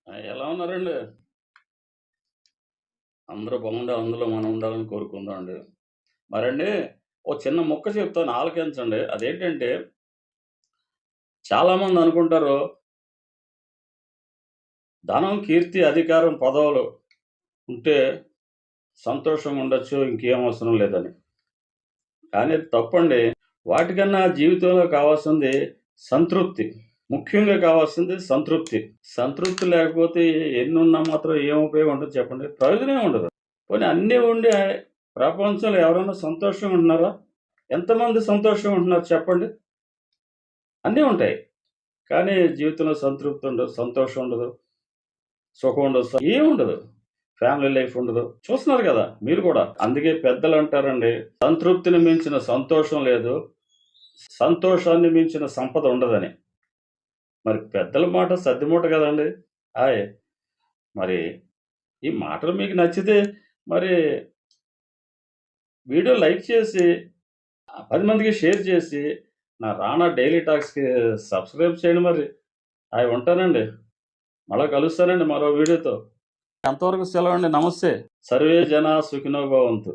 ఎలా ఉన్నారండి? అందరూ బాగుండాలి. అందులో మనం ఉండాలని కోరుకుందామండి. మరండి ఓ చిన్న ముక్క చెప్తాను ఆలకించండి. అదేంటంటే చాలామంది అనుకుంటారు ధనం, కీర్తి, అధికారం, పదవులు ఉంటే సంతోషంగా ఉండొచ్చు. ఇంకేం అవసరం లేదని. కానీ అది తప్పండి. వాటికన్నా జీవితంలో కావాల్సింది సంతృప్తి. ముఖ్యంగా కావాల్సింది సంతృప్తి. సంతృప్తి లేకపోతే ఎన్నున్నా మాత్రం ఏం ఉపయోగం ఉంటది చెప్పండి? ప్రయోజనమే ఉండదు. పోనీ అన్నీ ఉండి ప్రపంచంలో ఎవరైనా సంతోషంగా ఉంటున్నారా? ఎంతమంది సంతోషంగా ఉంటున్నారు చెప్పండి? అన్నీ ఉంటాయి. కానీ జీవితంలో సంతృప్తి ఉండదు, సంతోషం ఉండదు, సుఖం ఉండదు, ఏముండదు. ఫ్యామిలీ లైఫ్ ఉండదు. చూస్తున్నారు గదా! మీరు కూడా. అందుకే పెద్దలంటారండి, సంతృప్తిని మించిన సంతోషం లేదు, సంతోషాన్ని మించిన సంపద ఉండదని. మరి పెద్దల మాట సద్దిమూట గదండీ! హాయ్! మరి ఈ మాటలు మీకు నచ్చితే మరి వీడియో లైక్ చేసి 10 మందికి షేర్ చేసి, నా రానా డైలీ టాక్స్‌కి సబ్స్క్రైబ్ చేయండి మరి. అయి ఉంటానండి. మళ్ళా కలుస్తానండి మరో వీడియోతో. అంతవరకు సెలవండి. నమస్తే. సర్వే జనా సుఖినో భవంతు.